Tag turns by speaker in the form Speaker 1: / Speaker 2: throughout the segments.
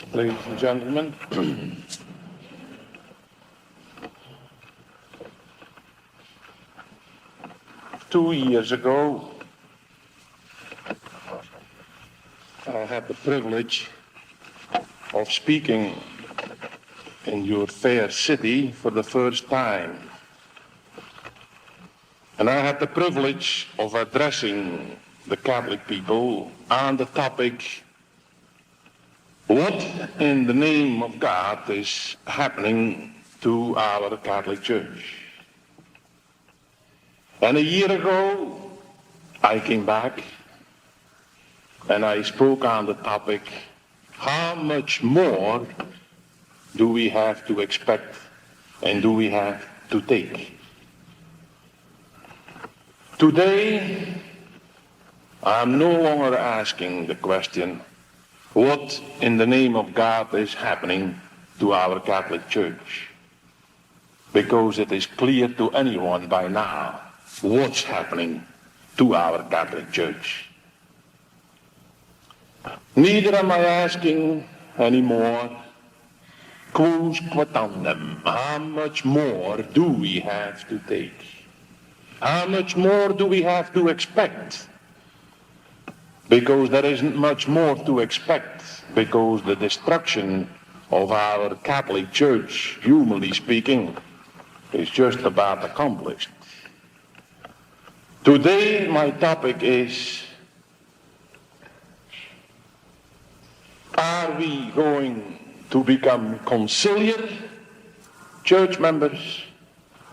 Speaker 1: Ladies and gentlemen, 2 years ago, I had the privilege of speaking in your fair city for the first time. And I had the privilege of addressing the Catholic people on the topic, what in the name of God is happening to our Catholic Church? And a year ago, I came back and I spoke on the topic, how much more do we have to expect and do we have to take? Today, I'm no longer asking the question, what in the name of God is happening to our Catholic Church? Because it is clear to anyone by now what's happening to our Catholic Church. Neither am I asking anymore, quos quotandum, how much more do we have to take? How much more do we have to expect? Because there isn't much more to expect, because the destruction of our Catholic Church, humanly speaking, is just about accomplished. Today my topic is, are we going to become conciliar church members,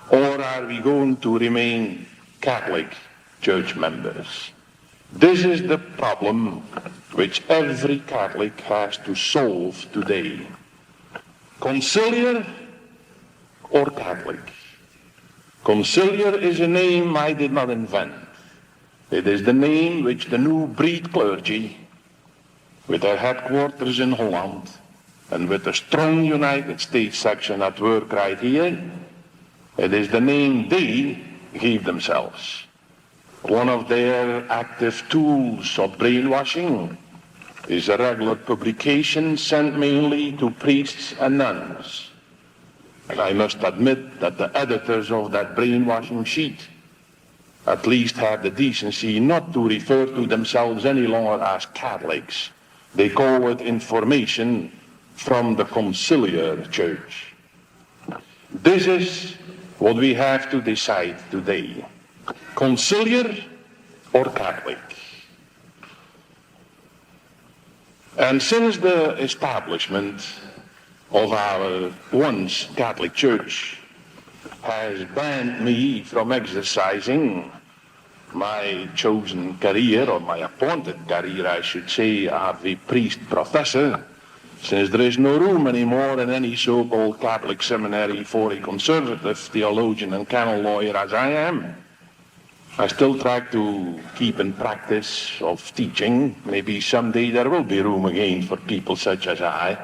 Speaker 1: or are we going to remain Catholic church members? This is the problem which every Catholic has to solve today. Conciliar or Catholic? Conciliar is a name I did not invent. It is the name which the new breed clergy, with their headquarters in Holland, and with a strong United States section at work right here, it is the name they gave themselves. One of their active tools of brainwashing is a regular publication sent mainly to priests and nuns. And I must admit that the editors of that brainwashing sheet at least have the decency not to refer to themselves any longer as Catholics. They call it information from the Conciliar Church. This is what we have to decide today. Conciliar or Catholic? And since the establishment of our once Catholic Church has banned me from exercising my chosen career, or my appointed career I should say, as a priest professor, since there is no room anymore in any so-called Catholic seminary for a conservative theologian and canon lawyer as I am, I still try to keep in practice of teaching. Maybe someday there will be room again for people such as I.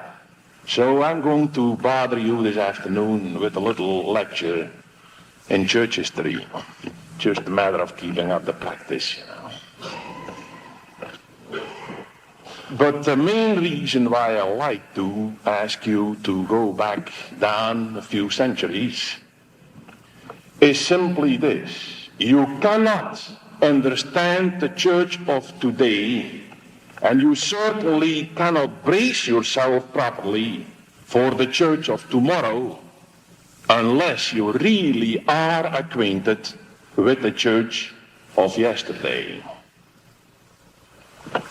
Speaker 1: So I'm going to bother you this afternoon with a little lecture in church history. Just a matter of keeping up the practice, But the main reason why I like to ask you to go back down a few centuries is simply this. You cannot understand the church of today, and you certainly cannot brace yourself properly for the church of tomorrow unless you really are acquainted with the church of yesterday.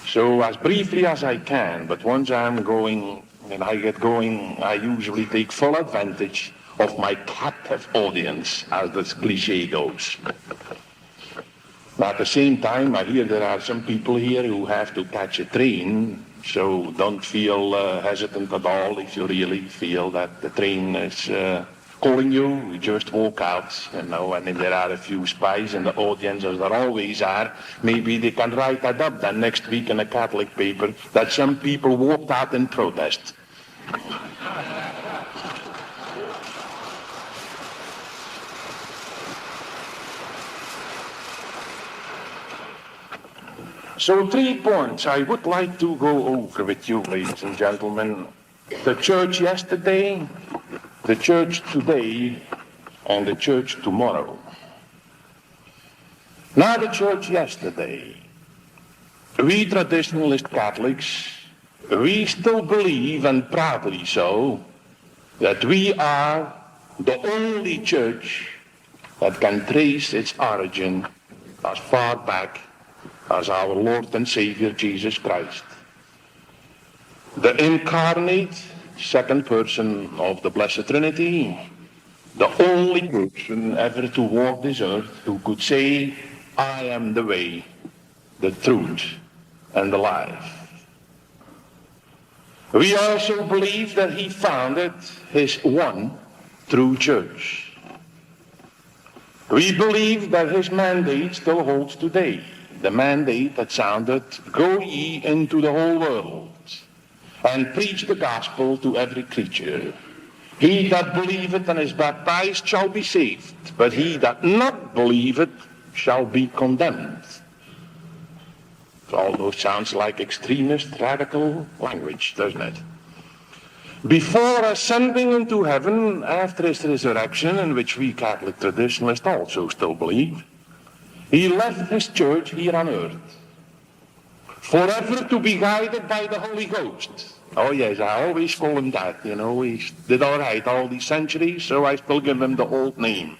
Speaker 1: So as briefly as I can, but once I'm going and I get going, I usually take full advantage of my captive audience, as the cliche goes. At the same time, I hear there are some people here who have to catch a train, so don't feel hesitant at all if you really feel that the train is calling you. You just walk out, and if there are a few spies in the audience, as there always are, maybe they can write that up then next week in a Catholic paper that some people walked out in protest. So 3 points I would like to go over with you, ladies and gentlemen. The church yesterday, the church today, and the church tomorrow. Now the church yesterday. We traditionalist Catholics, we still believe, and proudly so, that we are the only church that can trace its origin as far back as our Lord and Savior Jesus Christ, the incarnate second person of the Blessed Trinity, the only person ever to walk this earth who could say, I am the way, the truth, and the life. We also believe that he founded his one true church. We believe that his mandate still holds today. The mandate that sounded, go ye into the whole world and preach the gospel to every creature. He that believeth and is baptized shall be saved, but he that not believeth shall be condemned. It almost sounds like extremist, radical language, doesn't it? Before ascending into heaven after his resurrection, in which we Catholic traditionalists also still believe, he left his church here on earth, forever to be guided by the Holy Ghost. Oh yes, I always call him that, you know, he did all right all these centuries, so I still give him the old name.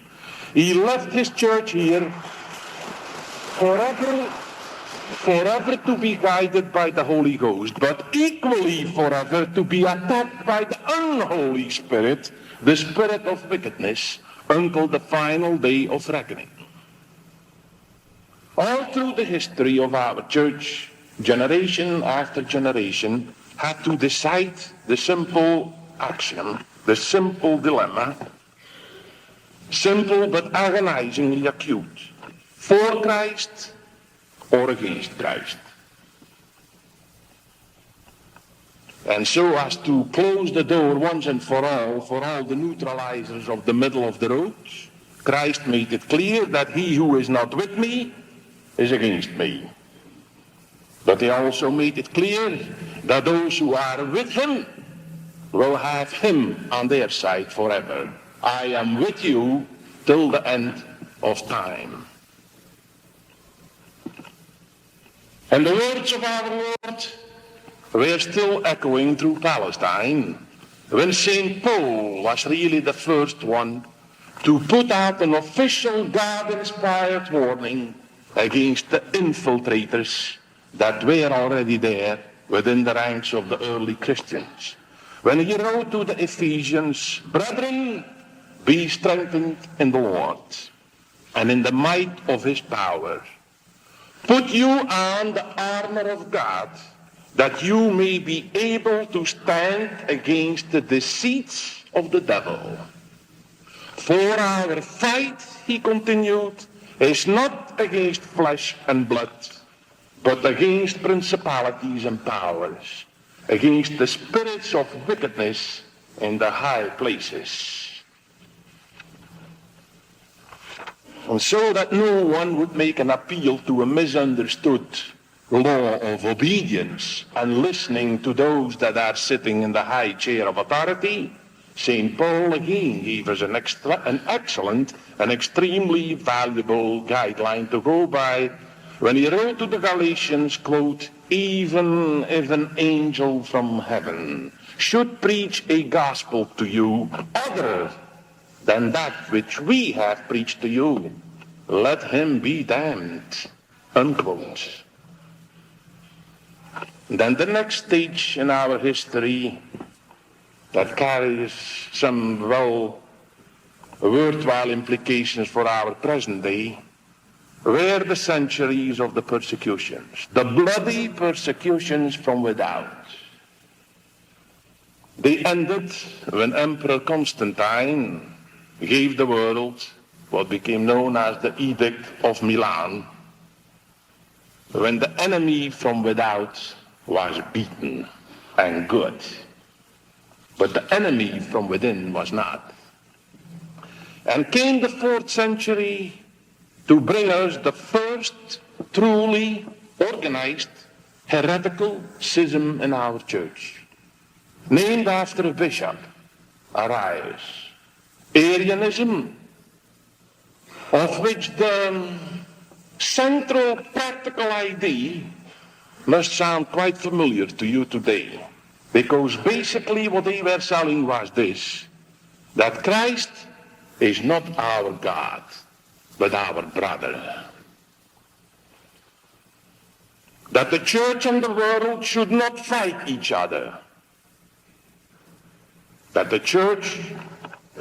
Speaker 1: He left his church here forever to be guided by the Holy Ghost, but equally forever to be attacked by the unholy spirit, the spirit of wickedness, until the final day of reckoning. All through the history of our church, generation after generation had to decide the simple axiom, the simple dilemma, simple but agonizingly acute, for Christ or against Christ. And so as to close the door once and for all the neutralizers of the middle of the road, Christ made it clear that he who is not with me is against me. But he also made it clear that those who are with him will have him on their side forever. I am with you till the end of time. And the words of our Lord were still echoing through Palestine when St. Paul was really the first one to put out an official God-inspired warning against the infiltrators that were already there within the ranks of the early Christians. When he wrote to the Ephesians, brethren, be strengthened in the Lord and in the might of his power. Put you on the armor of God, that you may be able to stand against the deceits of the devil. For our fight, he continued, is not against flesh and blood, but against principalities and powers, against the spirits of wickedness in the high places. And so that no one would make an appeal to a misunderstood law of obedience and listening to those that are sitting in the high chair of authority, St. Paul again gave us an excellent and extremely valuable guideline to go by when he wrote to the Galatians, quote, even if an angel from heaven should preach a gospel to you other than that which we have preached to you, let him be damned, unquote. Then the next stage in our history that carries some worthwhile implications for our present day were the centuries of the persecutions, the bloody persecutions from without. They ended when Emperor Constantine gave the world what became known as the Edict of Milan, when the enemy from without was beaten and good, but the enemy from within was not. And came the 4th century to bring us the first truly organized heretical schism in our church, named after a bishop, Arius. Arianism, of which the central practical idea must sound quite familiar to you today, because basically what they were selling was this, that Christ is not our God, but our brother. That the church and the world should not fight each other. That the church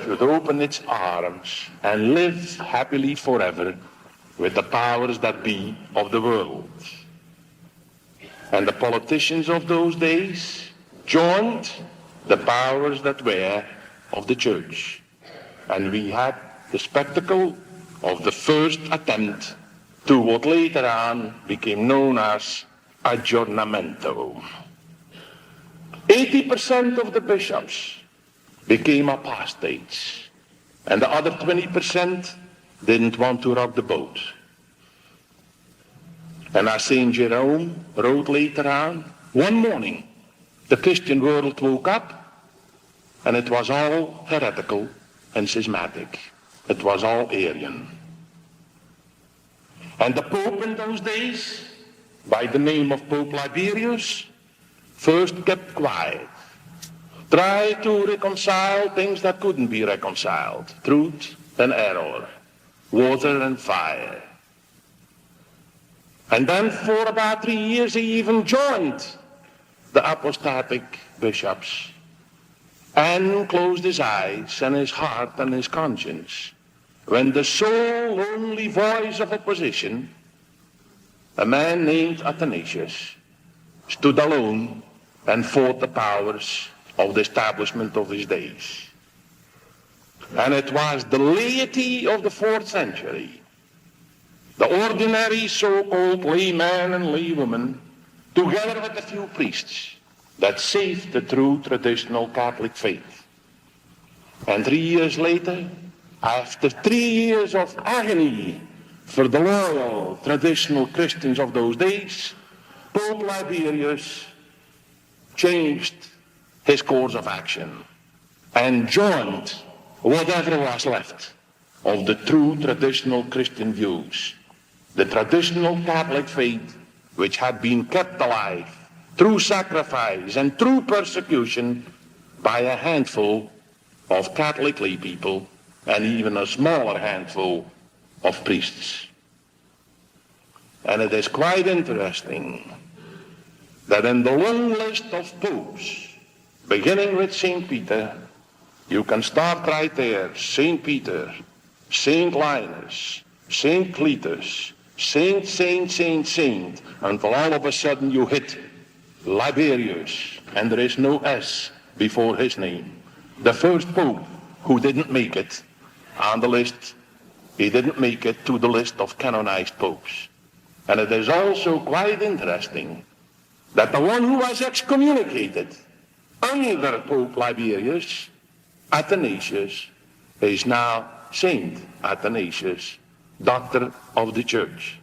Speaker 1: should open its arms and live happily forever with the powers that be of the world. And the politicians of those days joined the powers that were of the church. And we had the spectacle of the first attempt to what later on became known as aggiornamento. 80% of the bishops became apostates, and the other 20% didn't want to rock the boat. And as St. Jerome wrote later on, one morning the Christian world woke up and it was all heretical and schismatic. It was all Arian. And the Pope in those days, by the name of Pope Liberius, first kept quiet, tried to reconcile things that couldn't be reconciled, truth and error, water and fire. And then for about 3 years he even joined the apostatic bishops and closed his eyes and his heart and his conscience when the sole only voice of opposition, a man named Athanasius, stood alone and fought the powers of the establishment of his days. And it was the laity of the 4th century, the ordinary so-called layman and laywoman, together with a few priests, that saved the true traditional Catholic faith. And 3 years later, after 3 years of agony for the loyal traditional Christians of those days, Pope Liberius changed his course of action and joined whatever was left of the true traditional Christian views, the traditional Catholic faith which had been kept alive through sacrifice and through persecution by a handful of Catholic lay people and even a smaller handful of priests. And it is quite interesting that in the long list of popes, beginning with St. Peter, you can start right there, St. Peter, St. Linus, St. Cletus, Saint, until all of a sudden you hit Liberius, and there is no S before his name. The first pope who didn't make it on the list, he didn't make it to the list of canonized popes. And it is also quite interesting that the one who was excommunicated under Pope Liberius, Athanasius, is now Saint Athanasius, doctor of the church.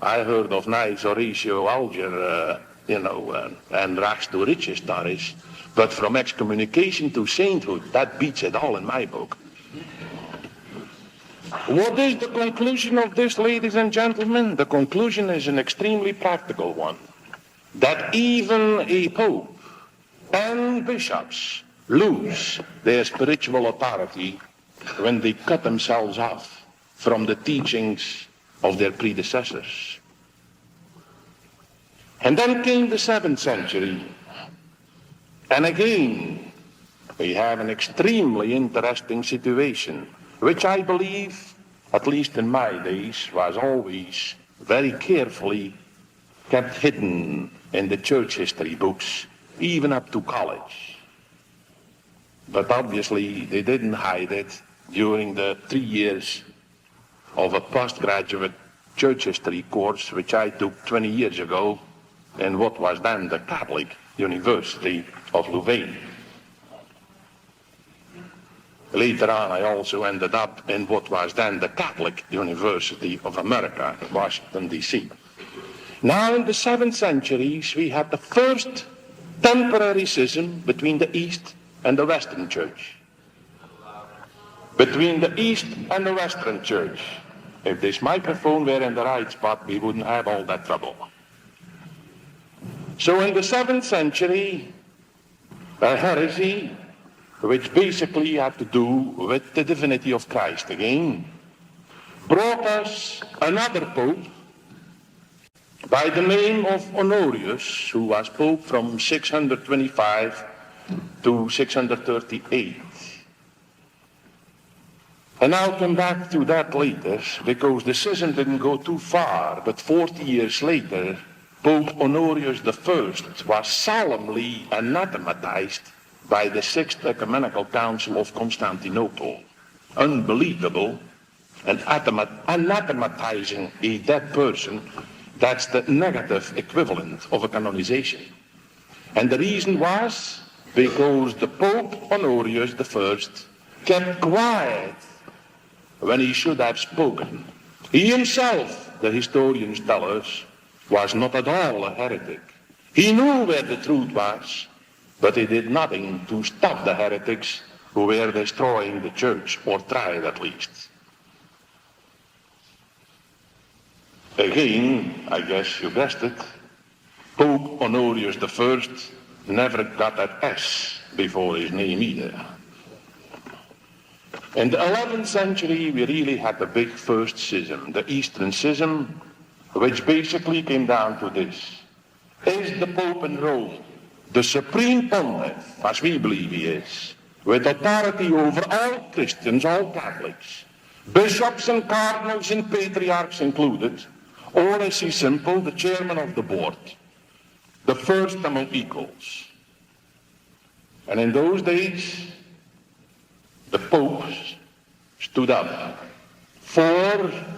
Speaker 1: I heard of nice Horatio Alger, and rags to riches stories, but from excommunication to sainthood, that beats it all in my book. What is the conclusion of this, ladies and gentlemen? The conclusion is an extremely practical one, that even a pope and bishops lose their spiritual authority when they cut themselves off from the teachings of their predecessors. And then came the 7th century, and again we have an extremely interesting situation, which I believe, at least in my days, was always very carefully kept hidden in the church history books, even up to college. But obviously they didn't hide it during the 3 years of a postgraduate church history course which I took 20 years ago in what was then the Catholic University of Louvain. Later on I also ended up in what was then the Catholic University of America, Washington, D.C. Now in the 7th centuries we had the first temporary schism between the East and the Western Church. Between the East and the Western Church. If this microphone were in the right spot, we wouldn't have all that trouble. So in the 7th century, a heresy, which basically had to do with the divinity of Christ again, brought us another pope by the name of Honorius, who was pope from 625 to 638. And I'll come back to that later, because the schism didn't go too far, but 40 years later, Pope Honorius I was solemnly anathematized by the Sixth Ecumenical Council of Constantinople. Unbelievable. And anathematizing a dead person, that's the negative equivalent of a canonization. And the reason was because the Pope Honorius I kept quiet when he should have spoken. He himself, the historians tell us, was not at all a heretic. He knew where the truth was, but he did nothing to stop the heretics who were destroying the church, or tried at least. Again, I guess you guessed it, Pope Honorius I never got that S before his name either. In the 11th century, we really had the big first schism, the Eastern Schism, which basically came down to this. Is the Pope in Rome the supreme pontiff, as we believe he is, with authority over all Christians, all Catholics, bishops and cardinals and patriarchs included, or is he simple, the chairman of the board, the first among equals? And in those days, the popes stood up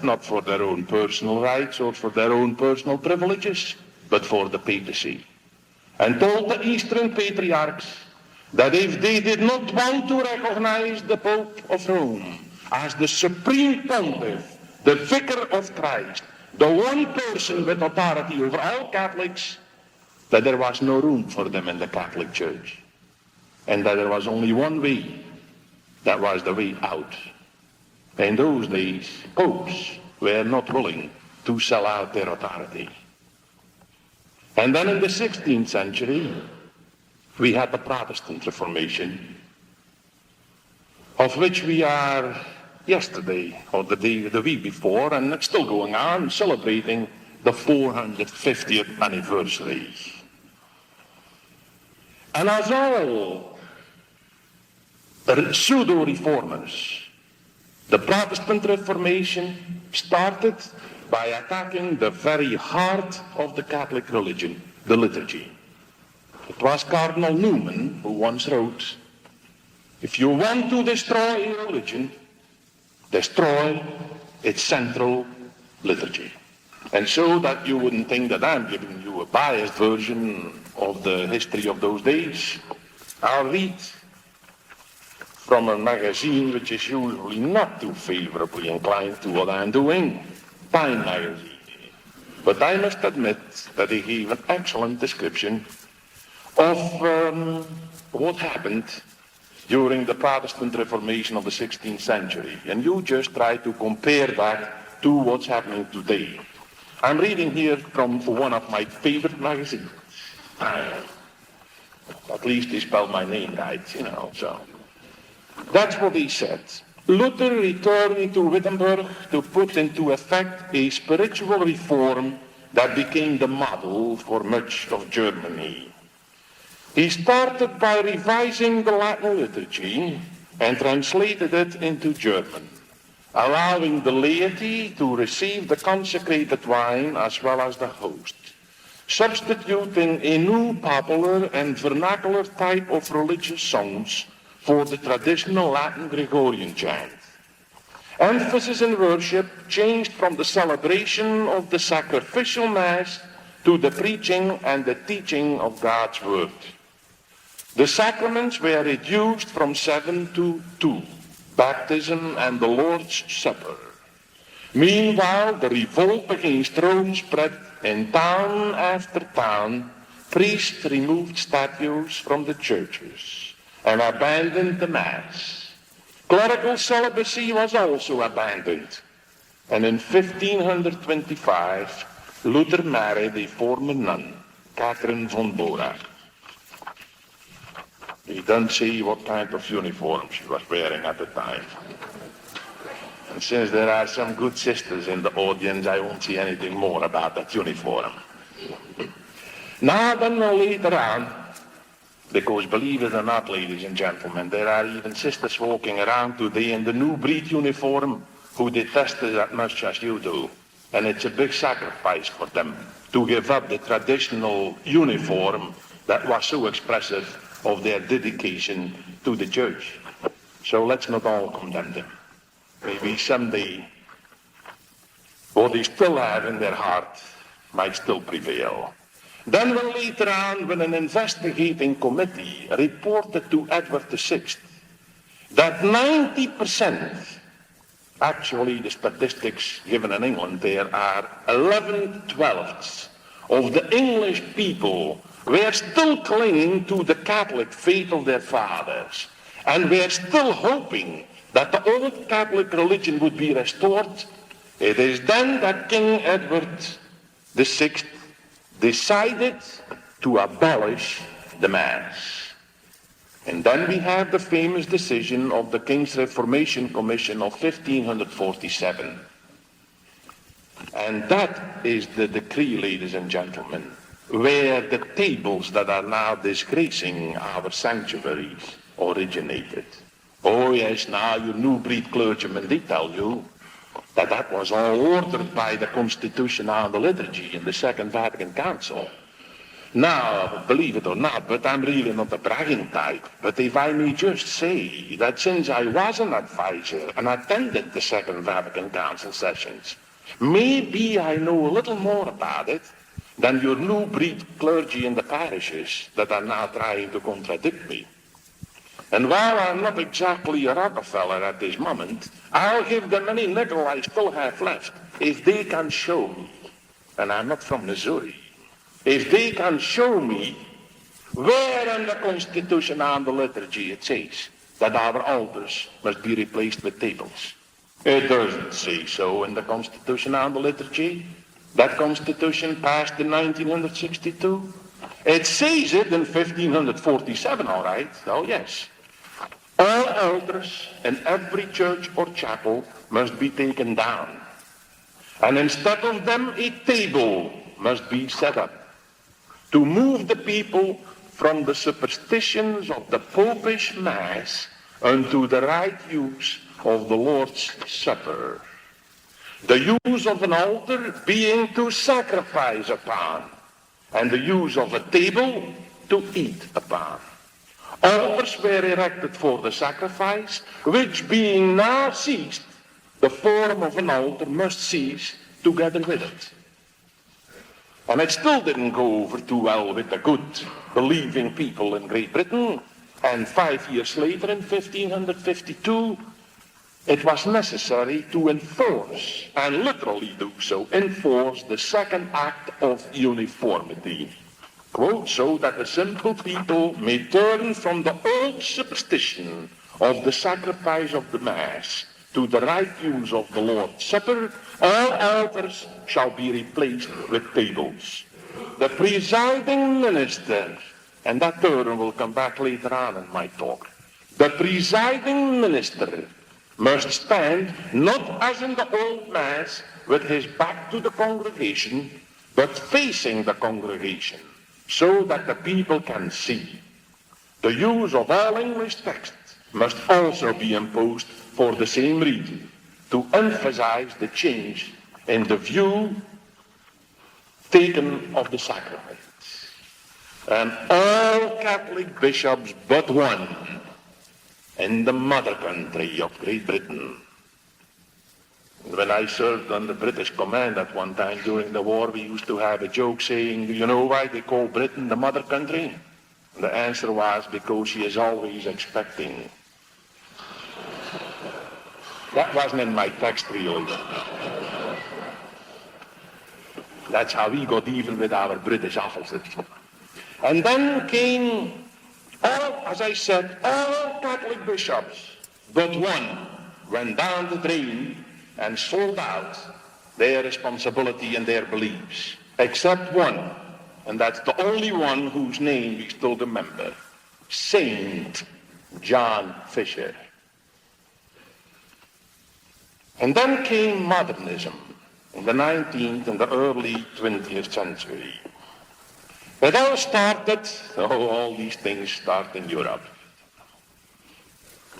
Speaker 1: not for their own personal rights or for their own personal privileges, but for the papacy, and told the Eastern patriarchs that if they did not want to recognize the Pope of Rome as the supreme pontiff, the vicar of Christ, the one person with authority over all Catholics, that there was no room for them in the Catholic Church, and that there was only one way. That was the way out. In those days, popes were not willing to sell out their authority. And then in the 16th century, we had the Protestant Reformation, of which we are yesterday, or the week before, and it's still going on, celebrating the 450th anniversary. And as all pseudo-reformers, the Protestant Reformation started by attacking the very heart of the Catholic religion, the liturgy. It was Cardinal Newman who once wrote, if you want to destroy a religion, destroy its central liturgy. And so that you wouldn't think that I'm giving you a biased version of the history of those days, I'll read from a magazine which is usually not too favorably inclined to what I'm doing, Time magazine. But I must admit that he gave an excellent description of what happened during the Protestant Reformation of the 16th century. And you just try to compare that to what's happening today. I'm reading here from one of my favorite magazines. At least he spelled my name right, so. That's what he said. Luther returned to Wittenberg to put into effect a spiritual reform that became the model for much of Germany. He started by revising the Latin liturgy and translated it into German, allowing the laity to receive the consecrated wine as well as the host, substituting a new popular and vernacular type of religious songs for the traditional Latin Gregorian chant. Emphasis in worship changed from the celebration of the sacrificial mass to the preaching and the teaching of God's word. The sacraments were reduced from 7 to 2, baptism and the Lord's Supper. Meanwhile, the revolt against Rome spread in town after town, priests removed statues from the churches and abandoned the Mass. Clerical celibacy was also abandoned. And in 1525, Luther married a former nun, Catherine von Bora. He doesn't say what kind of uniform she was wearing at the time. And since there are some good sisters in the audience, I won't say anything more about that uniform. Now then, later on, because believe it or not, ladies and gentlemen, there are even sisters walking around today in the new breed uniform who detest it as much as you do. And it's a big sacrifice for them to give up the traditional uniform that was so expressive of their dedication to the church. So let's not all condemn them. Maybe someday what they still have in their heart might still prevail. Then later on, when an investigating committee reported to Edward VI that 90%, actually the statistics given in England there are 11/12 of the English people were still clinging to the Catholic faith of their fathers and were still hoping that the old Catholic religion would be restored. It is then that King Edward VI decided to abolish the Mass. And then we have the famous decision of the King's Reformation Commission of 1547. And that is the decree, ladies and gentlemen, where the tables that are now disgracing our sanctuaries originated. Oh yes, now you new breed clergymen, they tell you that was all ordered by the Constitution on the Liturgy in the Second Vatican Council. Now, believe it or not, but I'm really not a bragging type, but if I may just say that since I was an advisor and attended the Second Vatican Council sessions, maybe I know a little more about it than your new breed clergy in the parishes that are now trying to contradict me. And while I'm not exactly a Rockefeller at this moment, I'll give them any nickel I still have left if they can show me, and I'm not from Missouri, if they can show me where in the Constitution on the Liturgy it says that our altars must be replaced with tables. It doesn't say so in the Constitution on the Liturgy. That Constitution passed in 1962. It says it in 1547, all right. Oh, yes. All altars in every church or chapel must be taken down. And instead of them, a table must be set up to move the people from the superstitions of the Popish Mass unto the right use of the Lord's Supper. The use of an altar being to sacrifice upon, and the use of a table to eat upon. Altars were erected for the sacrifice, which being now ceased, the form of an altar must cease together with it. And it still didn't go over too well with the good, believing people in Great Britain. And 5 years later, in 1552, it was necessary to enforce, and literally do so, enforce the second act of uniformity. Quote, so that the simple people may turn from the old superstition of the sacrifice of the Mass to the right use of the Lord's Supper, all altars shall be replaced with tables. The presiding minister, and that term will come back later on in my talk, the presiding minister must stand not as in the old Mass with his back to the congregation, but facing the congregation, so that the people can see. The use of all English texts must also be imposed for the same reason, to emphasize the change in the view taken of the sacraments. And all Catholic bishops but one in the mother country of Great Britain. When I served on the British command at one time during the war, we used to have a joke saying, do you know why they call Britain the mother country? And the answer was, because she is always expecting. That wasn't in my text really. That's how we got even with our British officers. And then came all, as I said, all Catholic bishops, but one went down the drain and sold out their responsibility and their beliefs, except one, and that's the only one whose name we still remember, Saint John Fisher. And then came modernism in the 19th and the early 20th century. It all started, all these things start in Europe.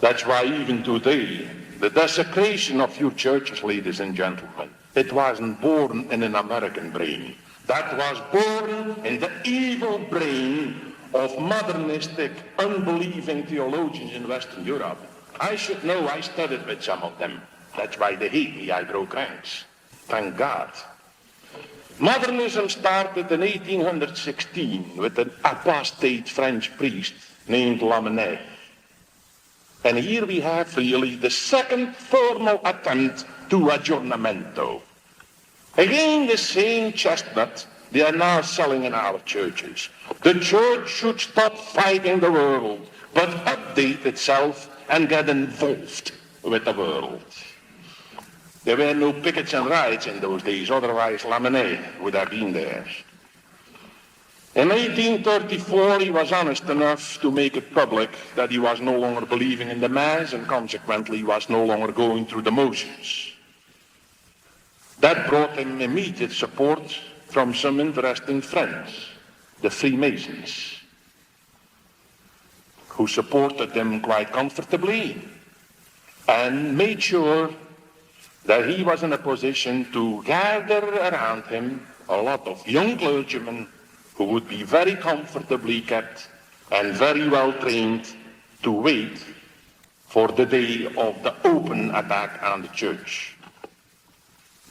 Speaker 1: That's why even today, the desecration of your churches, ladies and gentlemen, it wasn't born in an American brain. That was born in the evil brain of modernistic, unbelieving theologians in Western Europe. I should know, I studied with some of them. That's why they hate me, I grow cranks. Thank God. Modernism started in 1816 with an apostate French priest named Lamennais. And here we have really the second formal attempt to aggiornamento. Again, the same chestnut they are now selling in our churches. The church should stop fighting the world, but update itself and get involved with the world. There were no pickets and riots in those days, otherwise Lamennais would have been there. In 1834, he was honest enough to make it public that he was no longer believing in the Mass, and consequently was no longer going through the motions. That brought him immediate support from some interesting friends, the Freemasons, who supported him quite comfortably and made sure that he was in a position to gather around him a lot of young clergymen who would be very comfortably kept and very well trained to wait for the day of the open attack on the church.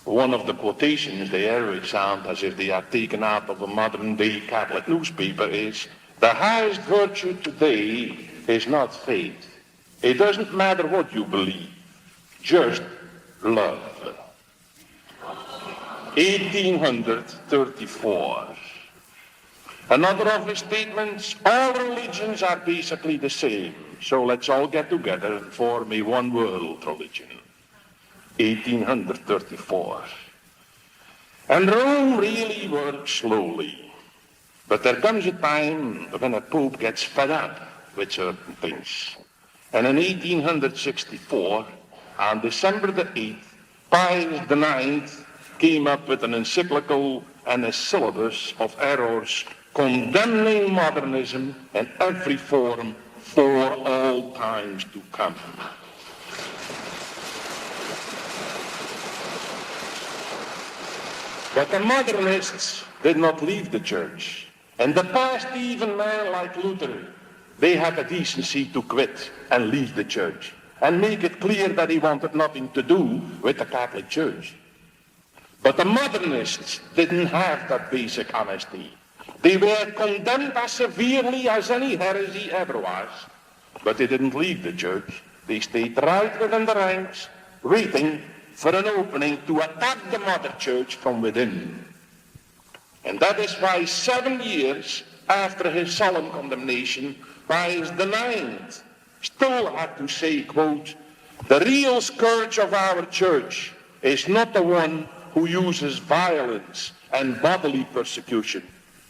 Speaker 1: One of the quotations there, which sound as if they are taken out of a modern-day Catholic newspaper, is, "The highest virtue today is not faith. It doesn't matter what you believe, just love." 1834. Another of his statements, all religions are basically the same, so let's all get together and form a one world religion. 1834. And Rome really works slowly, but there comes a time when a pope gets fed up with certain things. And in 1864, on December the 8th, Pius IX came up with an encyclical and a syllabus of errors condemning modernism in every form for all times to come. But the modernists did not leave the church. In the past, even men like Luther, they had the decency to quit and leave the church and make it clear that he wanted nothing to do with the Catholic Church. But the modernists didn't have that basic honesty. They were condemned as severely as any heresy ever was, but they didn't leave the church. They stayed right within the ranks, waiting for an opening to attack the mother church from within. And that is why 7 years after his solemn condemnation, Pius IX still had to say, quote, "The real scourge of our church is not the one who uses violence and bodily persecution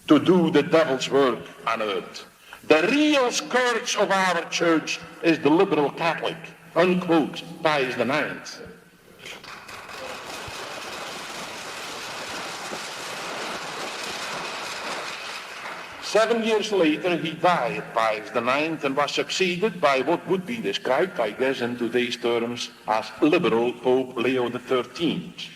Speaker 1: to do the devil's work on earth. The real scourge of our church is the liberal Catholic," unquote, Pius IX. Seven years later, he died, Pius IX, and was succeeded by what would be described, I guess, in today's terms, as liberal Pope Leo XIII.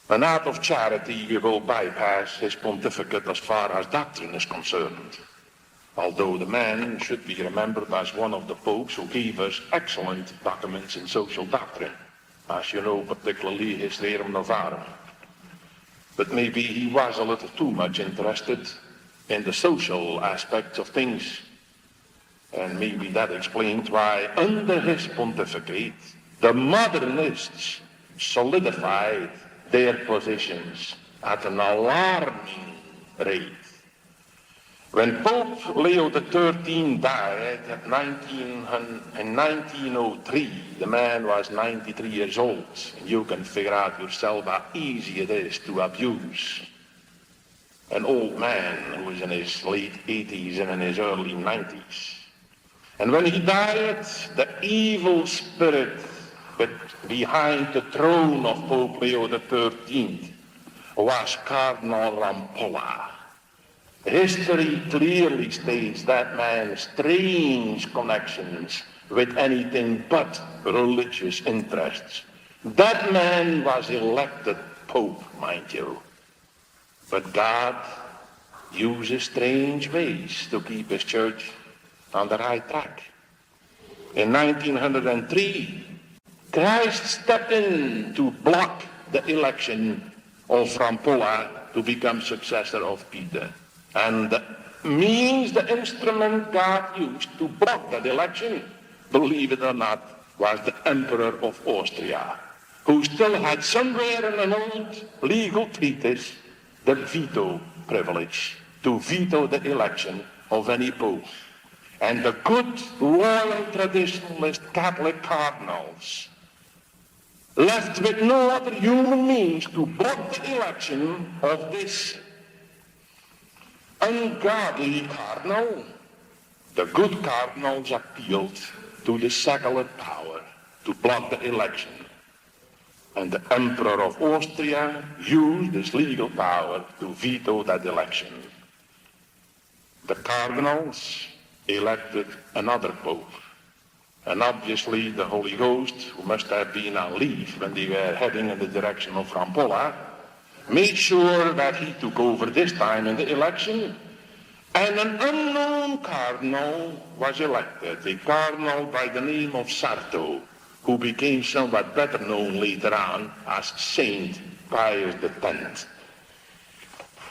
Speaker 1: And out of charity, we will bypass his pontificate as far as doctrine is concerned, although the man should be remembered as one of the popes who gave us excellent documents in social doctrine, as you know, particularly his Rerum Novarum. But maybe he was a little too much interested in the social aspects of things. And maybe that explains why under his pontificate, the modernists solidified their positions at an alarming rate. When Pope Leo XIII died in 1903, the man was 93 years old. And you can figure out yourself how easy it is to abuse an old man who is in his late 80s and in his early 90s. And when he died, the evil spirit behind the throne of Pope Leo XIII was Cardinal Rampolla. History clearly states that man's strange connections with anything but religious interests. That man was elected Pope, mind you. But God uses strange ways to keep his church on the right track. In 1903, Christ stepped in to block the election of Rampolla to become successor of Peter. And the means, the instrument God used to block that election, believe it or not, was the Emperor of Austria, who still had somewhere in an old legal treatise the veto privilege to veto the election of any pope. And the good, loyal, traditionalist Catholic cardinals, left with no other human means to block the election of this ungodly cardinal, the good cardinals appealed to the secular power to block the election. And the Emperor of Austria used his legal power to veto that election. The cardinals elected another pope. And obviously the Holy Ghost, who must have been on leave when they were heading in the direction of Rampolla, made sure that he took over this time in the election, and an unknown cardinal was elected, a cardinal by the name of Sarto, who became somewhat better known later on as Saint Pius X.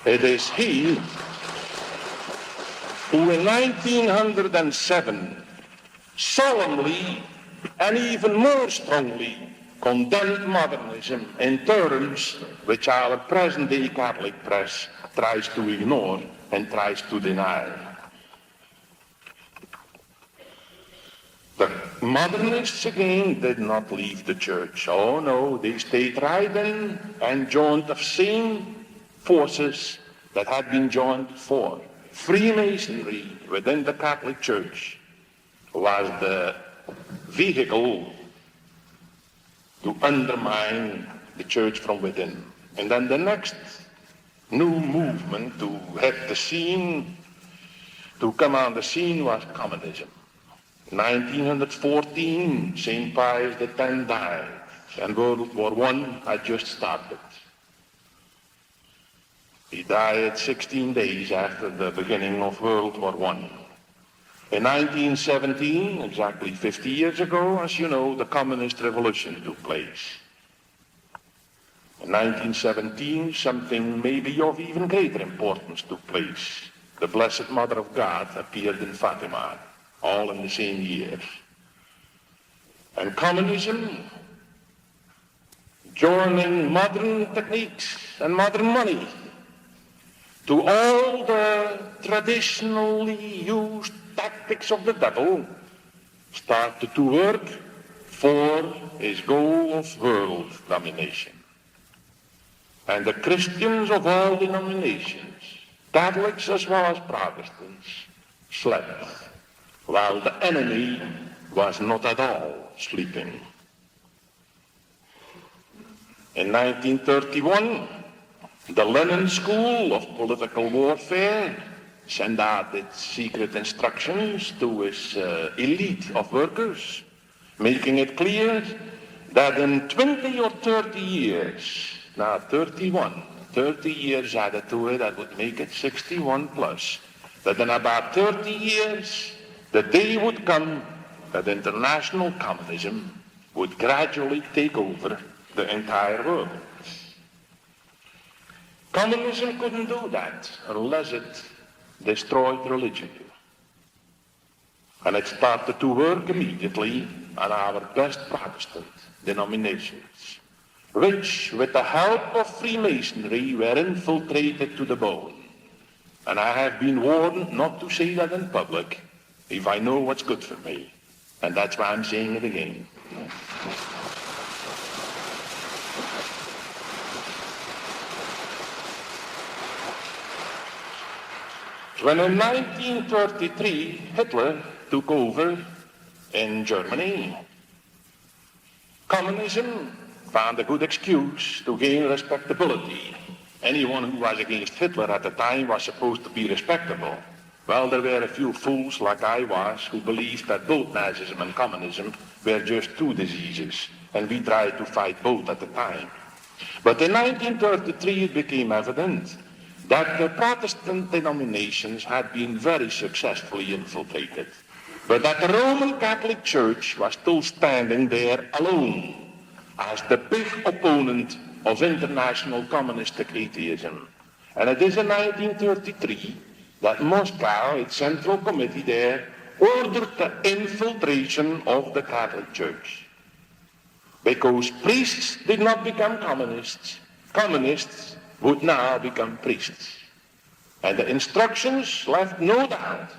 Speaker 1: It is he who in 1907 solemnly and even more strongly condemned modernism in terms which our present-day Catholic press tries to ignore and tries to deny. The modernists again did not leave the church. Oh no, they stayed right in and joined the same forces that had been joined before. Freemasonry within the Catholic Church was the vehicle to undermine the church from within. And then the next new movement to hit the scene, to come on the scene, was communism. 1914, St. Pius X died, and World War I had just started. He died 16 days after the beginning of World War I. In 1917, exactly 50 years ago, as you know, the Communist Revolution took place. In 1917, something maybe of even greater importance took place. The Blessed Mother of God appeared in Fatima, all in the same year. And communism, joining modern techniques and modern money to all the traditionally used tactics of the devil, started to work for his goal of world domination. And the Christians of all denominations, Catholics as well as Protestants, slept, while the enemy was not at all sleeping. In 1931, the Lenin School of Political Warfare sent out its secret instructions to its elite of workers, making it clear that in 20 or 30 years, now 30 years added to it, that would make it 61 plus, that in about 30 years, the day would come that international communism would gradually take over the entire world. Communism couldn't do that unless it destroyed religion. And it started to work immediately on our best Protestant denominations. which, with the help of Freemasonry, were infiltrated to the bone. And I have been warned not to say that in public if I know what's good for me. And that's why I'm saying it again. When in 1933 Hitler took over in Germany, communism found a good excuse to gain respectability. Anyone who was against Hitler at the time was supposed to be respectable. Well, there were a few fools like I was who believed that both Nazism and communism were just two diseases, and we tried to fight both at the time. But in 1933 it became evident that the Protestant denominations had been very successfully infiltrated, but that the Roman Catholic Church was still standing there alone as the big opponent of international communistic atheism. And it is in 1933 that Moscow, its central committee there, ordered the infiltration of the Catholic Church. Because priests did not become communists, communists would now become priests. And the instructions left no doubt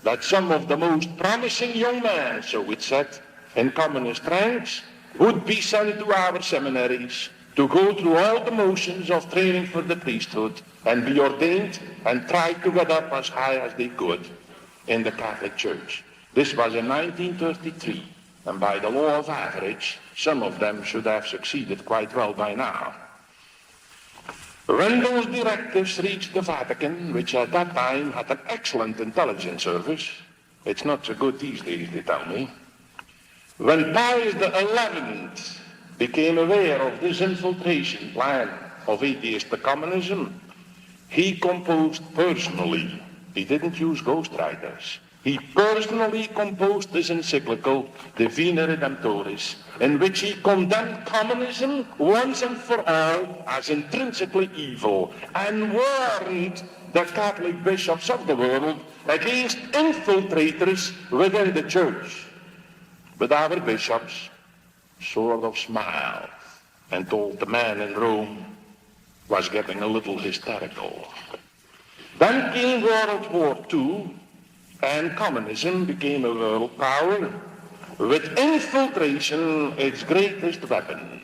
Speaker 1: that some of the most promising young men, so it said, in communist ranks, would be sent to our seminaries to go through all the motions of training for the priesthood and be ordained and try to get up as high as they could in the Catholic Church. This was in 1933, and by the law of average, some of them should have succeeded quite well by now. When those directives reached the Vatican, which at that time had an excellent intelligence service, it's not so good these days, they tell me, when Pius XI became aware of this infiltration plan of atheistic communism, he composed personally, he didn't use ghostwriters, he personally composed this encyclical, Divina Redemptoris, in which he condemned communism once and for all as intrinsically evil and warned the Catholic bishops of the world against infiltrators within the church. But our bishops sort of smiled and told the man in Rome was getting a little hysterical. Then came World War II, and communism became a world power, with infiltration its greatest weapon.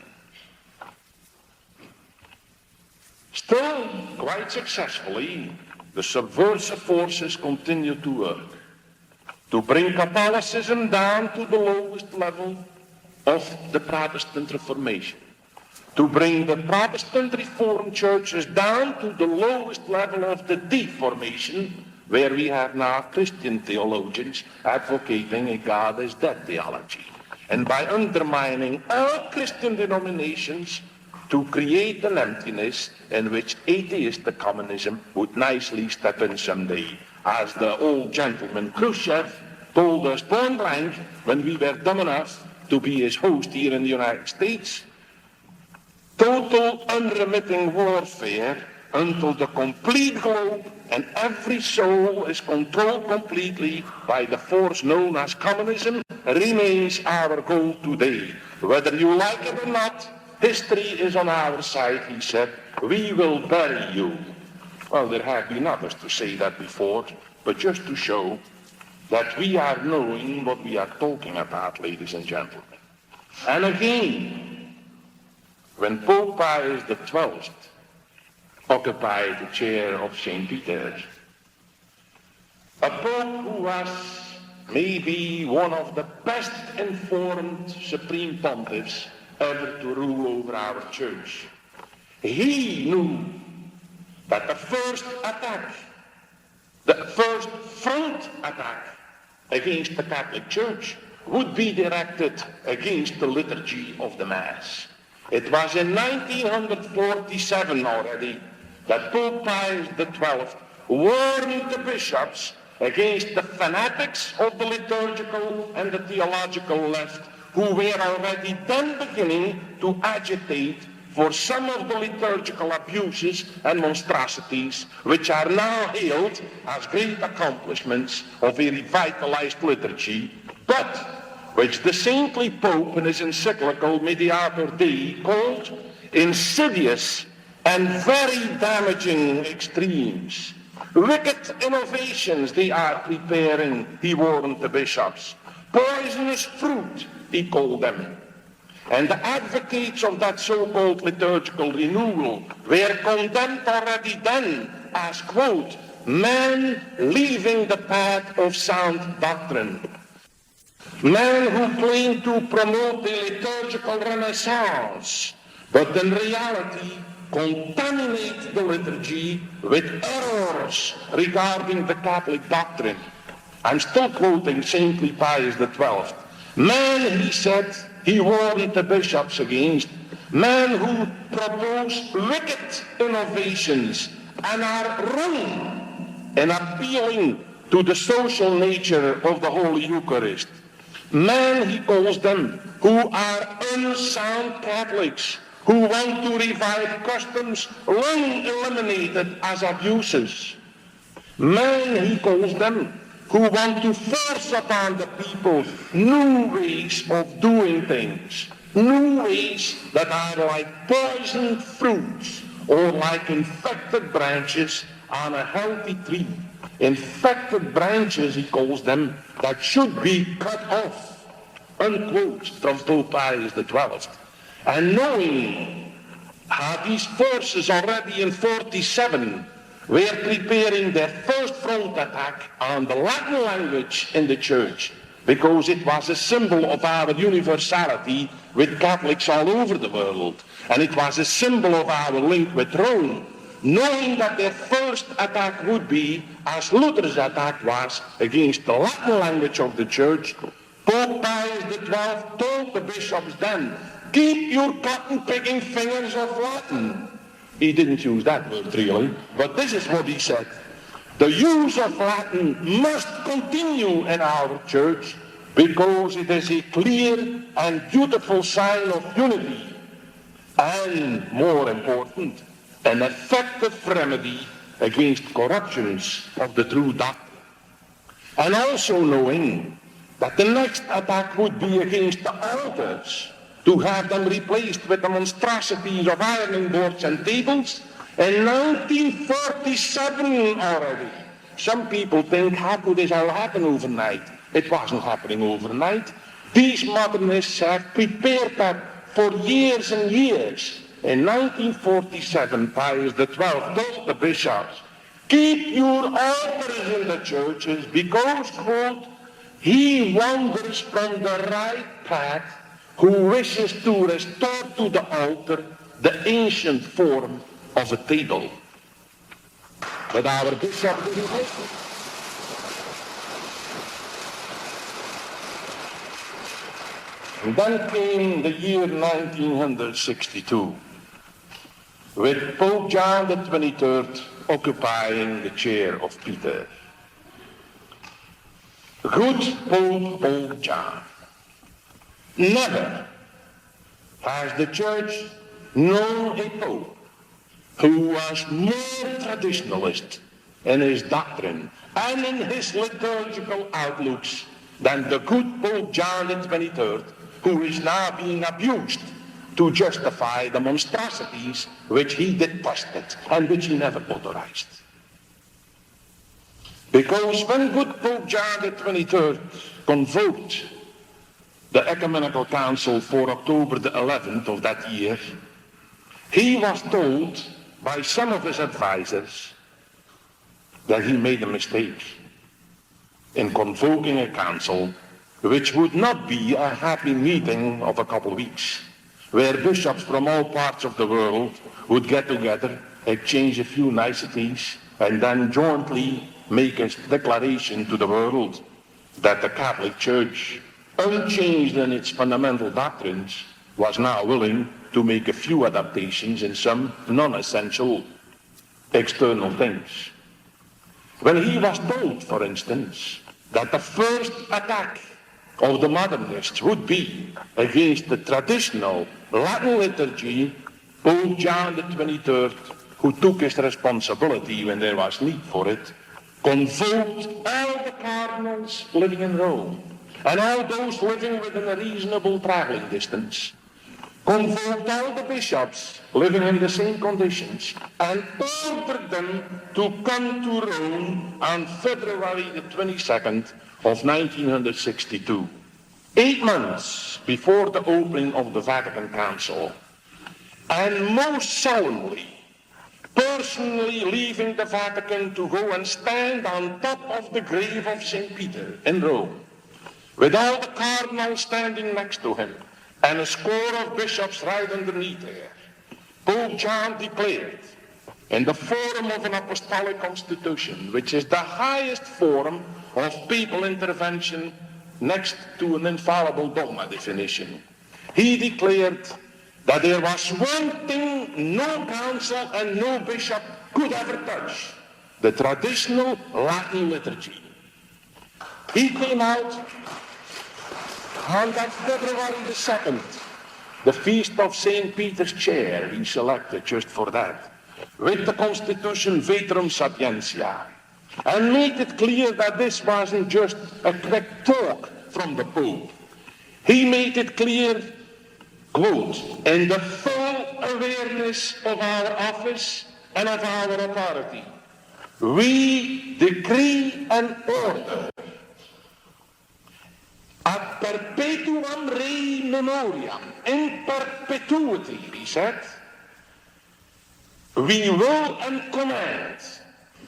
Speaker 1: Still, quite successfully, the subversive forces continued to work to bring Catholicism down to the lowest level of the Protestant Reformation, to bring the Protestant Reformed churches down to the lowest level of the Deformation, where we have now Christian theologians advocating a God is dead theology, and by undermining all Christian denominations to create an emptiness in which atheistic communism would nicely step in someday, as the old gentleman Khrushchev told us point blank when we were dumb enough to be his host here in the United States. Total unremitting warfare until the complete globe and every soul is controlled completely by the force known as communism remains our goal today. Whether you like it or not, history is on our side, he said. We will bury you. Well, there have been others to say that before, but just to show that we are knowing what we are talking about, ladies and gentlemen. And again, when Pope Pius XII occupied the chair of St. Peter, a pope who was maybe one of the best informed supreme pontiffs ever to rule over our church. He knew that the first attack, the first front attack against the Catholic Church would be directed against the liturgy of the Mass. It was in 1947 already that Pope Pius XII warned the bishops against the fanatics of the liturgical and the theological left, who were already then beginning to agitate for some of the liturgical abuses and monstrosities which are now hailed as great accomplishments of a revitalized liturgy, but which the saintly Pope in his encyclical Mediator Dei called insidious and very damaging extremes. Wicked innovations they are preparing, he warned the bishops. Poisonous fruit, he called them. And the advocates of that so-called liturgical renewal were condemned already then as, quote, men leaving the path of sound doctrine. Men who claim to promote the liturgical renaissance, but in reality contaminate the liturgy with errors regarding the Catholic doctrine. I'm still quoting Saintly Pius XII. Men, he said, he warned the bishops against, men who propose wicked innovations and are wrong in appealing to the social nature of the Holy Eucharist. Men, he calls them, who are unsound Catholics, who want to revive customs long eliminated as abuses. Men, he calls them, who want to force upon the people new ways of doing things, new ways that are like poisoned fruits or like infected branches on a healthy tree. Infected branches, he calls them, that should be cut off, unquote, from Pope Pius XII. And knowing how these forces already in 47 were preparing their first front attack on the Latin language in the church, because it was a symbol of our universality with Catholics all over the world, and it was a symbol of our link with Rome. Knowing that their first attack would be, as Luther's attack was, against the Latin language of the church, Pope Pius XII told the bishops then, keep your cotton-picking fingers off Latin. He didn't use that word really, but this is what he said. The use of Latin must continue in our church because it is a clear and beautiful sign of unity and, more important, an effective remedy against corruptions of the true doctrine. And also knowing that the next attack would be against the altars, to have them replaced with the monstrosities of ironing boards and tables in 1947 already. Some people think, how could this all happen overnight? It wasn't happening overnight. These modernists have prepared that for years and years. In 1947, Pius XII told the bishops, keep your altars in the churches because, quote, he wanders from the right path who wishes to restore to the altar the ancient form of a table. But our bishop didn't listen. And then came the year 1962, with Pope John XXIII occupying the chair of Peter. Good Pope John. Never has the church known a pope who was more traditionalist in his doctrine and in his liturgical outlooks than the good Pope John XXIII, who is now being abused to justify the monstrosities which he detested and which he never authorized. Because when good Pope John XXIII convoked the Ecumenical Council for October the 11th of that year, he was told by some of his advisors that he made a mistake in convoking a council which would not be a happy meeting of a couple of weeks, where bishops from all parts of the world would get together, exchange a few niceties, and then jointly make a declaration to the world that the Catholic Church, unchanged in its fundamental doctrines, was now willing to make a few adaptations in some non-essential external things. When he was told, for instance, that the first attack of the modernists would be against the traditional Latin liturgy, Pope John XXIII, who took his responsibility when there was need for it, convoked all the cardinals living in Rome and all those living within a reasonable traveling distance, convoked all the bishops living in the same conditions and ordered them to come to Rome on February the 22nd of 1962, 8 months before the opening of the Vatican Council, and most solemnly, personally leaving the Vatican to go and stand on top of the grave of St. Peter in Rome, with all the cardinals standing next to him, and a score of bishops right underneath there. Pope John declared, in the forum of an apostolic constitution, which is the highest forum of papal intervention next to an infallible dogma definition, he declared that there was one thing no council and no bishop could ever touch: the traditional Latin liturgy. He came out on that February the 2nd, the feast of St. Peter's Chair, he selected just for that, with the Constitution Veterum Sapientia, and made it clear that this wasn't just a quick talk from the Pope. He made it clear, quote, in the full awareness of our office and of our authority, we decree and order ad perpetuam rei memoriam, in perpetuity, he said, we will and command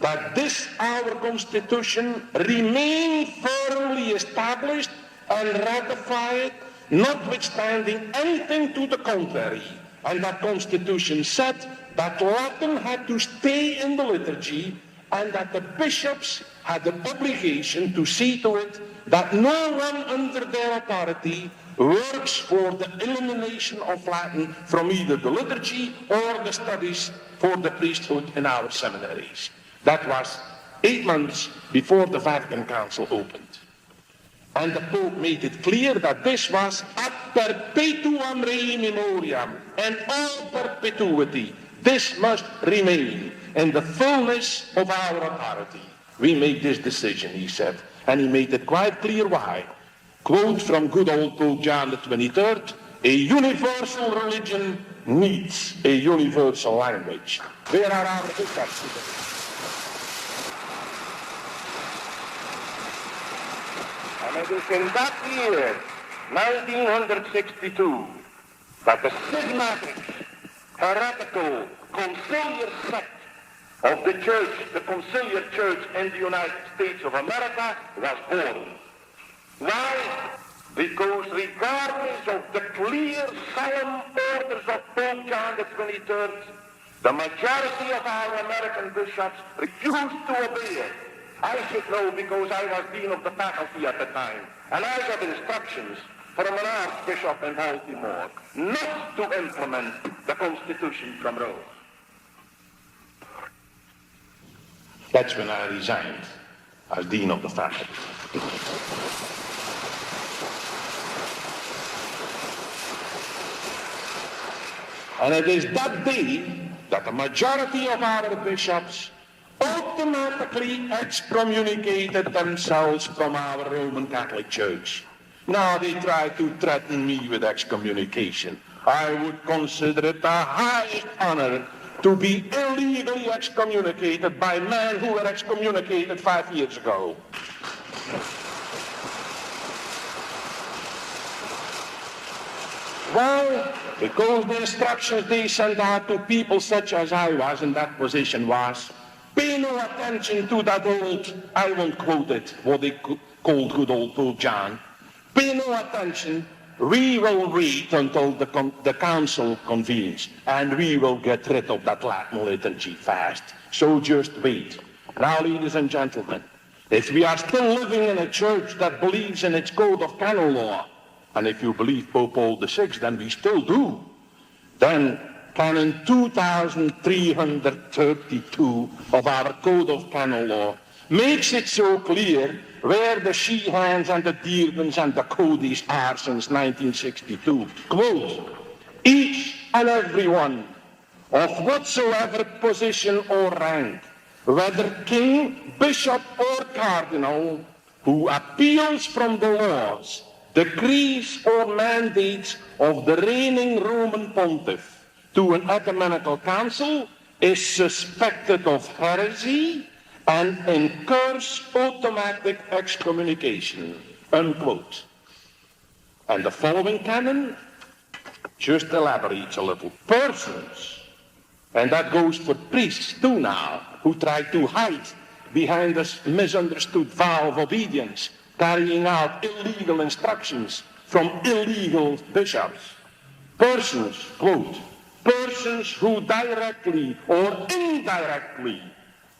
Speaker 1: that this our Constitution remain firmly established and ratified, notwithstanding anything to the contrary. And that Constitution said that Latin had to stay in the liturgy, and that the bishops had the obligation to see to it that no one under their authority works for the elimination of Latin from either the liturgy or the studies for the priesthood in our seminaries. That was 8 months before the Vatican Council opened. And the Pope made it clear that this was ad perpetuam rei memoriam, and all perpetuity. This must remain in the fullness of our authority. We make this decision, he said, and he made it quite clear why. Quote from good old Pope John the 23rd, a universal religion needs a universal language. Where are our bishops today? And it is in that year, 1962, that the schismatic, heretical, conciliar sect of the church, the Conciliar Church in the United States of America, was born. Why? Because regardless of the clear, solemn orders of Pope John the 23rd, the majority of our American bishops refused to obey it. I should know because I was dean of the faculty at the time, and I got instructions from an archbishop in Baltimore not to implement the Constitution from Rome. That's when I resigned as dean of the faculty. And it is that day that the majority of our bishops automatically excommunicated themselves from our Roman Catholic Church. Now they try to threaten me with excommunication. I would consider it the highest honor to be illegally excommunicated by men who were excommunicated 5 years ago. Well, because the instructions they sent out to people such as I was in that position was, pay no attention to that old, I won't quote it, what they called good old Pope John. Pay no attention. We will wait until the council convenes, and we will get rid of that Latin liturgy fast. So just wait. Now, ladies and gentlemen, if we are still living in a church that believes in its code of canon law, and if you believe Pope Paul VI, then we still do, then Canon 2332 of our Code of Canon Law makes it so clear where the she-hands and the diadems and the codies are since 1962. Quote, each and every one of whatsoever position or rank, whether king, bishop, or cardinal, who appeals from the laws decrees or mandates of the reigning Roman pontiff to an ecumenical council is suspected of heresy and incurs automatic excommunication, unquote. And the following canon just elaborates a little. Persons, and that goes for priests too now, who try to hide behind this misunderstood vow of obedience, carrying out illegal instructions from illegal bishops. Persons, quote, persons who directly or indirectly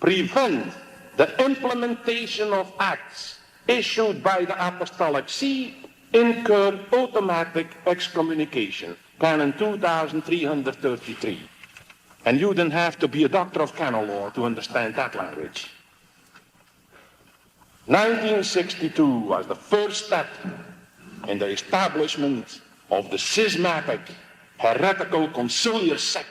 Speaker 1: prevent the implementation of acts issued by the Apostolic See incur automatic excommunication. Canon 2333. And you didn't have to be a doctor of canon law to understand that language. 1962 was the first step in the establishment of the schismatic, heretical conciliar sect,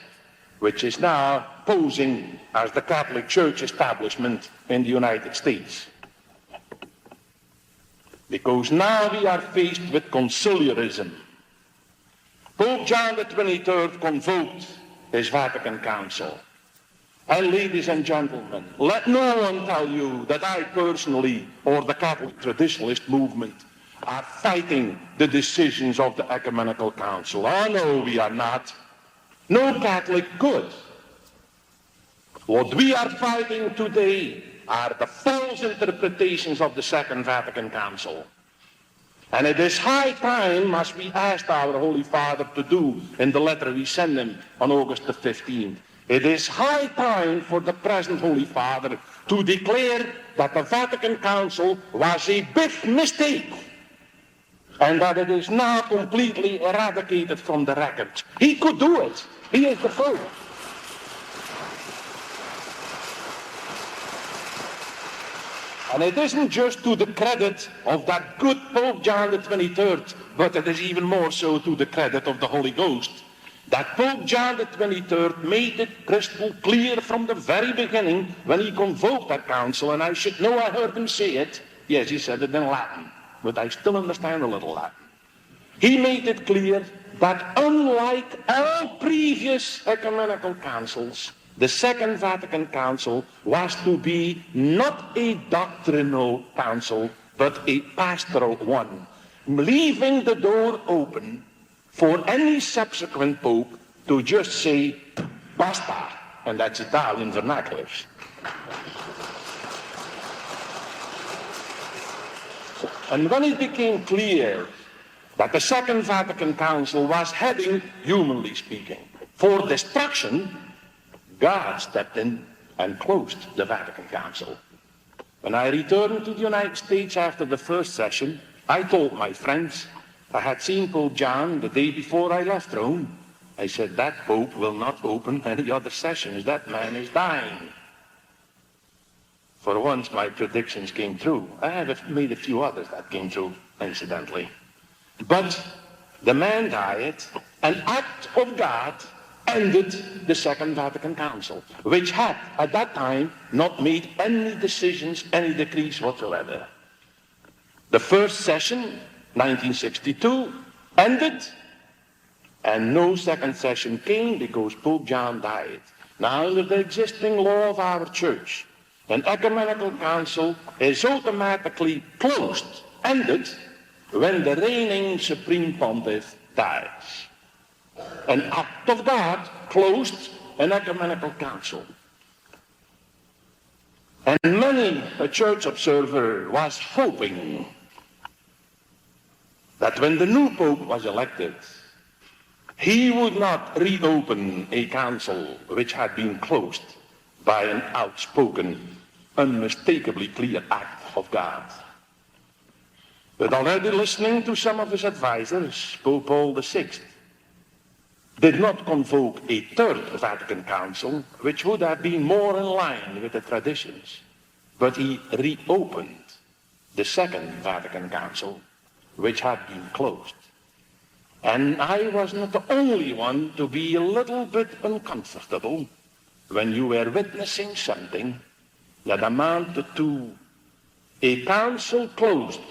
Speaker 1: which is now posing as the Catholic Church establishment in the United States. Because now we are faced with conciliarism. Pope John the 23rd convoked his Vatican Council. And ladies and gentlemen, let no one tell you that I personally, or the Catholic traditionalist movement, are fighting the decisions of the Ecumenical Council. Oh no, we are not. No Catholic could. What we are fighting today are the false interpretations of the Second Vatican Council. And it is high time, as we asked our Holy Father to do in the letter we sent him on August the 15th, it is high time for the present Holy Father to declare that the Vatican Council was a big mistake and that it is now completely eradicated from the record. He could do it. He is the Pope. And it isn't just to the credit of that good Pope John the 23rd, but it is even more so to the credit of the Holy Ghost, that Pope John the 23rd made it crystal clear from the very beginning when he convoked that council, and I should know I heard him say it. Yes, he said it in Latin, but I still understand a little Latin. He made it clear that unlike all previous ecumenical councils, the Second Vatican Council was to be not a doctrinal council, but a pastoral one, leaving the door open for any subsequent pope to just say, basta, and that's Italian vernacular. And when it became clear that the Second Vatican Council was heading, humanly speaking, for destruction, God stepped in and closed the Vatican Council. When I returned to the United States after the first session, I told my friends, I had seen Pope John the day before I left Rome. I said, that Pope will not open any other sessions. That man is dying. For once, my predictions came true. I have made a few others that came true, incidentally. But the man died, an act of God ended the Second Vatican Council, which had, at that time, not made any decisions, any decrees whatsoever. The first session, 1962, ended, and no second session came because Pope John died. Now, under the existing law of our church, an ecumenical council is automatically closed, ended, when the reigning supreme pontiff dies. An act of God closed an ecumenical council. And many a church observer was hoping that when the new pope was elected, he would not reopen a council which had been closed by an outspoken, unmistakably clear act of God. But already listening to some of his advisors, Pope Paul VI did not convoke a third Vatican Council, which would have been more in line with the traditions, but he reopened the Second Vatican Council, which had been closed. And I was not the only one to be a little bit uncomfortable when you were witnessing something that amounted to a council closed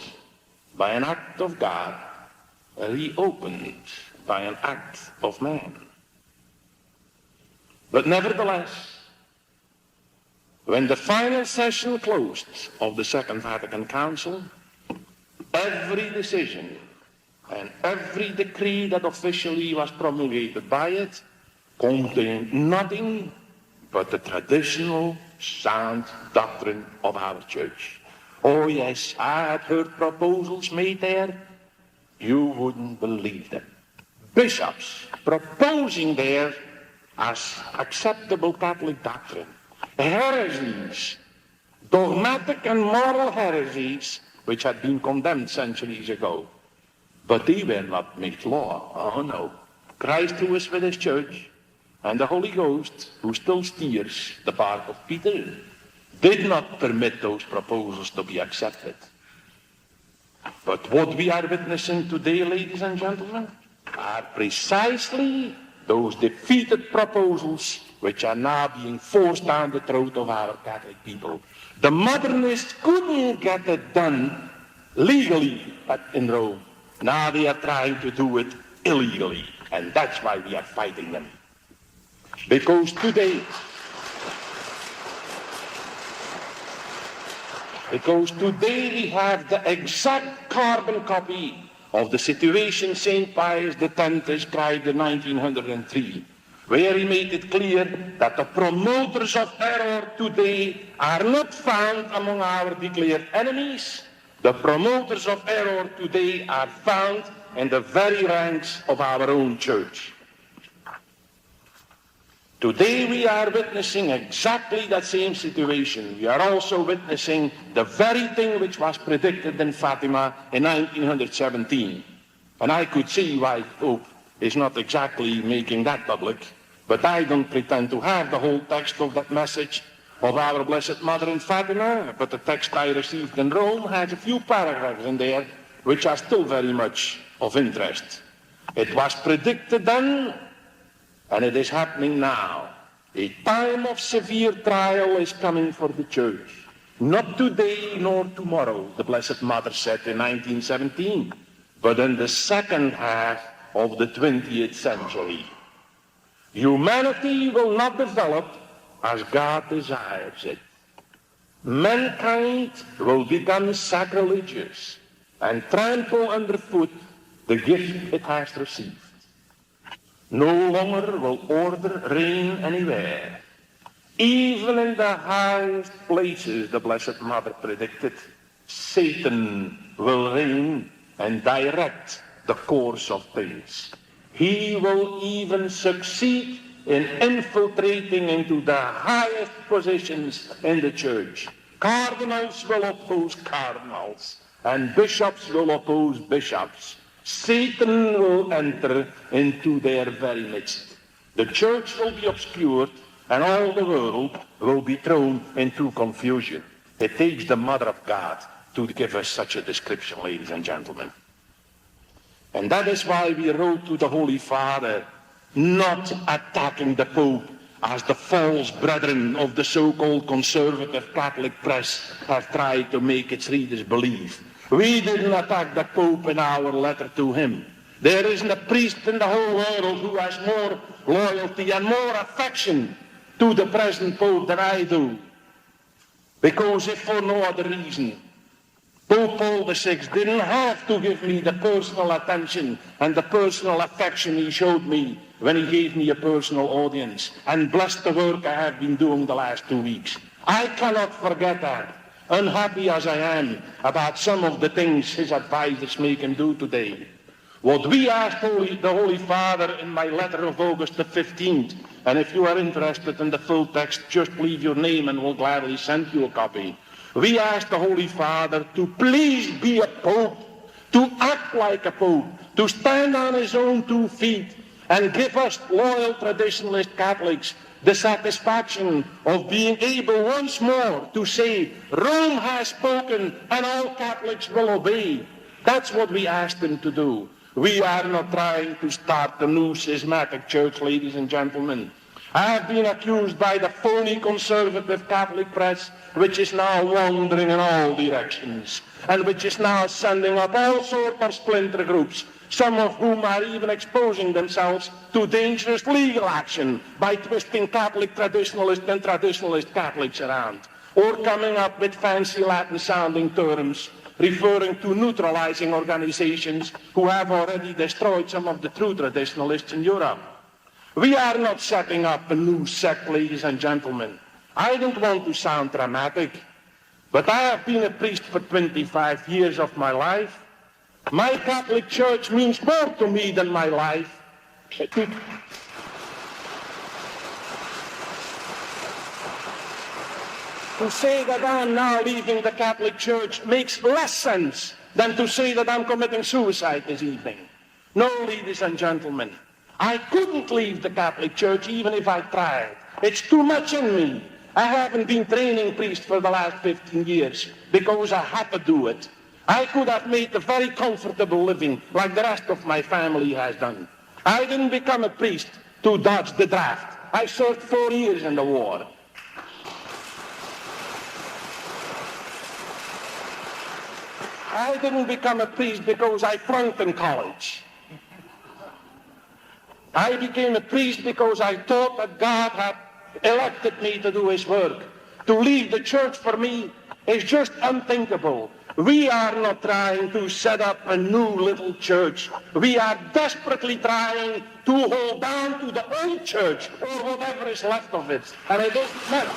Speaker 1: by an act of God, reopened by an act of man. But nevertheless, when the final session closed of the Second Vatican Council, every decision and every decree that officially was promulgated by it contained nothing but the traditional sound doctrine of our church. Oh yes, I had heard proposals made there. You wouldn't believe them. Bishops proposing there as acceptable Catholic doctrine heresies, dogmatic and moral heresies, which had been condemned centuries ago. But they were not made law. Oh no. Christ, who is with his church, and the Holy Ghost, who still steers the bark of Peter, did not permit those proposals to be accepted. But what we are witnessing today, ladies and gentlemen, are precisely those defeated proposals which are now being forced down the throat of our Catholic people. The modernists couldn't get it done legally in Rome. Now they are trying to do it illegally, and that's why we are fighting them. Because today we have the exact carbon copy of the situation St. Pius X described in 1903, where he made it clear that the promoters of error today are not found among our declared enemies. The promoters of error today are found in the very ranks of our own church. Today we are witnessing exactly that same situation. We are also witnessing the very thing which was predicted in Fatima in 1917. And I could see why Pope is not exactly making that public, but I don't pretend to have the whole text of that message of our Blessed Mother in Fatima, but the text I received in Rome has a few paragraphs in there which are still very much of interest. It was predicted then, and it is happening now. A time of severe trial is coming for the church. Not today nor tomorrow, the Blessed Mother said in 1917, but in the second half of the 20th century. Humanity will not develop as God desires it. Mankind will become sacrilegious and trample underfoot the gift it has received. No longer will order reign anywhere. Even in the highest places, the Blessed Mother predicted, Satan will reign and direct the course of things. He will even succeed in infiltrating into the highest positions in the church. Cardinals will oppose cardinals, and bishops will oppose bishops. Satan will enter into their very midst. The church will be obscured, and all the world will be thrown into confusion. It takes the Mother of God to give us such a description, ladies and gentlemen. And that is why we wrote to the Holy Father, not attacking the Pope as the false brethren of the so-called conservative Catholic press have tried to make its readers believe. We didn't attack the Pope in our letter to him. There isn't a priest in the whole world who has more loyalty and more affection to the present Pope than I do. Because if for no other reason, Pope Paul VI didn't have to give me the personal attention and the personal affection he showed me when he gave me a personal audience and blessed the work I have been doing the last 2 weeks. I cannot forget that, unhappy as I am about some of the things his advisors make him do today. What we asked the Holy Father in my letter of August the 15th, and if you are interested in the full text, just leave your name and we'll gladly send you a copy. We asked the Holy Father to please be a pope, to act like a pope, to stand on his own 2 feet and give us loyal traditionalist Catholics the satisfaction of being able once more to say, Rome has spoken and all Catholics will obey. That's what we asked him to do. We are not trying to start a new schismatic church, ladies and gentlemen. I have been accused by the phony conservative Catholic press, which is now wandering in all directions, and which is now sending up all sorts of splinter groups, some of whom are even exposing themselves to dangerous legal action by twisting Catholic traditionalists and traditionalist Catholics around, or coming up with fancy Latin-sounding terms referring to neutralizing organizations who have already destroyed some of the true traditionalists in Europe. We are not setting up a new sect, ladies and gentlemen. I don't want to sound dramatic, but I have been a priest for 25 years of my life. My Catholic Church means more to me than my life. To say that I'm now leaving the Catholic Church makes less sense than to say that I'm committing suicide this evening. No, ladies and gentlemen, I couldn't leave the Catholic Church even if I tried. It's too much in me. I haven't been training priests for the last 15 years because I had to do it. I could have made a very comfortable living like the rest of my family has done. I didn't become a priest to dodge the draft. I served 4 years in the war. I didn't become a priest because I flunked in college. I became a priest because I thought that God had elected me to do his work. To leave the church for me is just unthinkable. We are not trying to set up a new little church. We are desperately trying to hold on to the old church or whatever is left of it. And it doesn't matter.